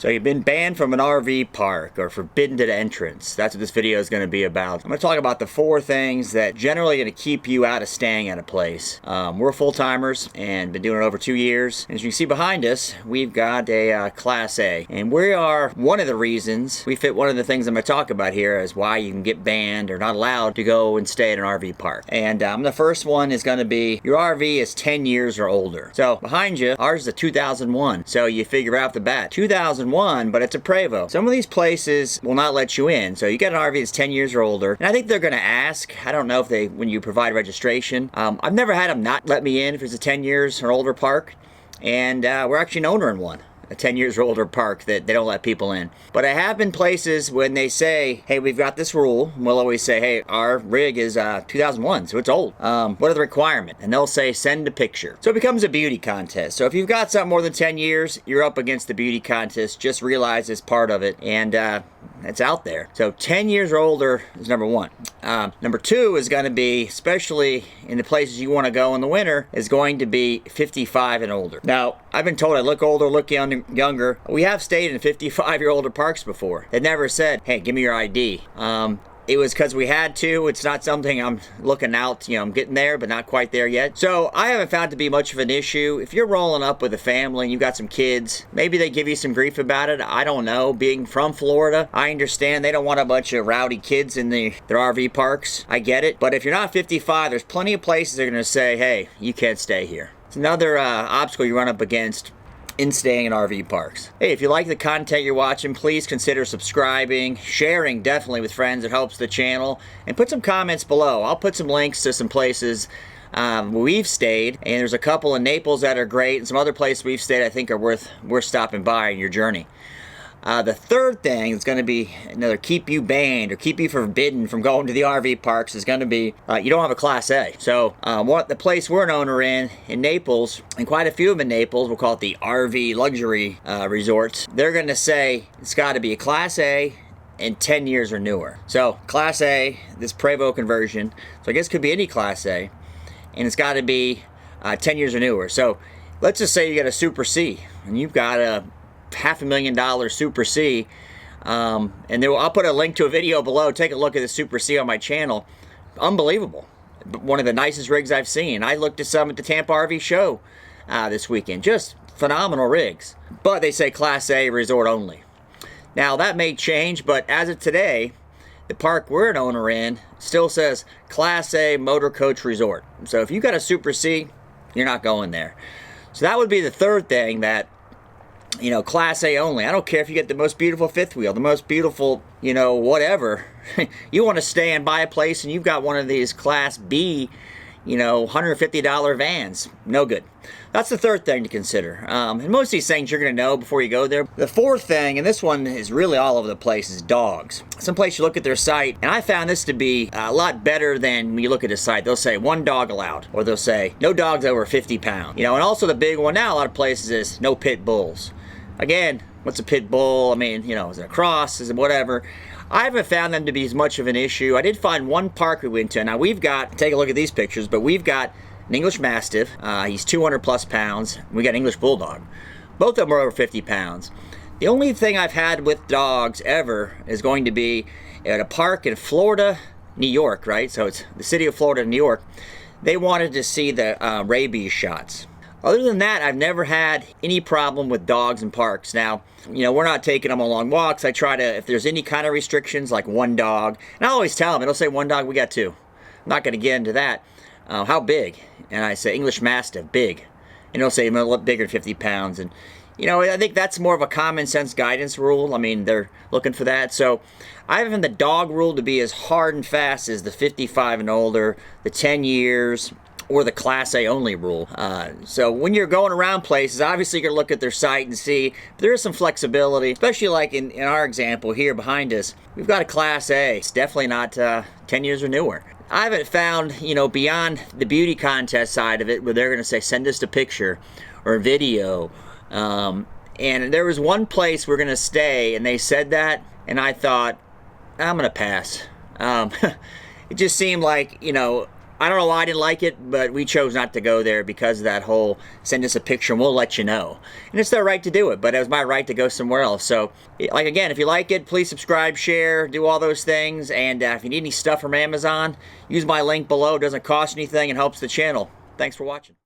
So you've been banned from an RV park or forbidden to the entrance. That's what this video is going to be about. I'm going to talk about the 4 things that generally are going to keep you out of staying at a place. We're full-timers and been doing it over 2 years. As you can see behind us, we've got a Class A. And we are one of the reasons, we fit one of the things I'm going to talk about here as why you can get banned or not allowed to go and stay at an RV park. And the first one is going to be your RV is 10 years or older. So behind you, ours is a 2001. So you figure out the bat. 2001, but it's a Prevo. Some of these places will not let you in. So you get an RV that's 10 years or older, and I think they're going to ask. I don't know if they, when you provide registration. I've never had them not let me in if it's a 10 years or older park, and we're actually an owner in one. A 10 years or older park that they don't let people in. But I have been places when they say, hey, we've got this rule. We'll always say, hey, our rig is 2001, so it's old. What are the requirements? And they'll say, send a picture. So it becomes a beauty contest. So if you've got something more than 10 years, you're up against the beauty contest. Just realize it's part of it. And it's out there. So 10 years or older is number 1. Number 2 is going to be, especially in the places you want to go in the winter, is going to be 55 and older. Now, I've been told I look older, look younger. We have stayed in 55-year-older parks before. They never said, hey, give me your ID. It was because we had to. It's not something I'm looking out, I'm getting there, but not quite there yet. So I haven't found it to be much of an issue. If you're rolling up with a family and you've got some kids, maybe they give you some grief about it. I don't know. Being from Florida, I understand they don't want a bunch of rowdy kids in their RV parks. I get it. But if you're not 55, there's plenty of places that are going to say, hey, you can't stay here. It's another obstacle you run up against in staying in RV parks. Hey, if you like the content you're watching, please consider subscribing, sharing definitely with friends. It helps the channel. And put some comments below. I'll put some links to some places where we've stayed. And there's a couple in Naples that are great. And some other places we've stayed I think are worth stopping by in your journey. The third thing is going to be another keep you banned or keep you forbidden from going to the RV parks is going to be you don't have a Class A. So the place we're an owner in Naples, and quite a few of them in Naples, we'll call it the RV luxury resorts, they're going to say it's got to be a Class A and 10 years or newer. So Class A, this Prevo conversion, so I guess it could be any Class A, and it's got to be 10 years or newer. So let's just say you got a Super C and you've got a $500,000 Super C, and I'll put a link to a video below. Take a look at the Super C on my channel. Unbelievable. One of the nicest rigs I've seen. I looked at some at the Tampa RV show this weekend. Just phenomenal rigs. But they say Class A resort only. Now that may change, but as of today, the park we're an owner in still says Class A motor coach resort. So if you got a Super C, you're not going there. So that would be the third thing, that Class A only. I don't care if you get the most beautiful fifth wheel, the most beautiful, whatever. You want to stay and buy a place and you've got one of these Class B, $150 vans. No good. That's the third thing to consider. And most of these things you're going to know before you go there. The fourth thing, and this one is really all over the place, is dogs. Someplace you look at their site, and I found this to be a lot better than when you look at a site. They'll say 1 dog allowed, or they'll say no dogs over 50 pounds. And also the big one now, a lot of places is no pit bulls. Again, what's a pit bull? I mean, is it a cross? Is it whatever? I haven't found them to be as much of an issue. I did find one park we went to. Now we've got, take a look at these pictures, but we've got an English Mastiff. He's 200 plus pounds. We got an English Bulldog. Both of them are over 50 pounds. The only thing I've had with dogs ever is going to be at a park in Florida, New York, right? So it's the city of Florida, New York. They wanted to see the rabies shots. Other than that, I've never had any problem with dogs in parks. Now, we're not taking them on long walks. I try to, if there's any kind of restrictions, like 1 dog, and I always tell them, it'll say 1 dog, we got 2. I'm not going to get into that. How big? And I say English Mastiff, big. And it'll say a little bigger than 50 pounds. And, I think that's more of a common sense guidance rule. I mean, they're looking for that. So I haven't the dog rule to be as hard and fast as the 55 and older, the 10 years, or the Class A only rule. So when you're going around places, obviously you're going to look at their site and see there is some flexibility, especially like in our example here behind us. We've got a Class A. It's definitely not 10 years or newer. I haven't found, beyond the beauty contest side of it, where they're going to say, send us a picture or a video. And there was one place we're going to stay, and they said that, and I thought, I'm going to pass. It just seemed like, I don't know why I didn't like it, but we chose not to go there because of that whole send us a picture and we'll let you know. And it's their right to do it, but it was my right to go somewhere else. So, like, again, if you like it, please subscribe, share, do all those things. And if you need any stuff from Amazon, use my link below. It doesn't cost anything and helps the channel. Thanks for watching.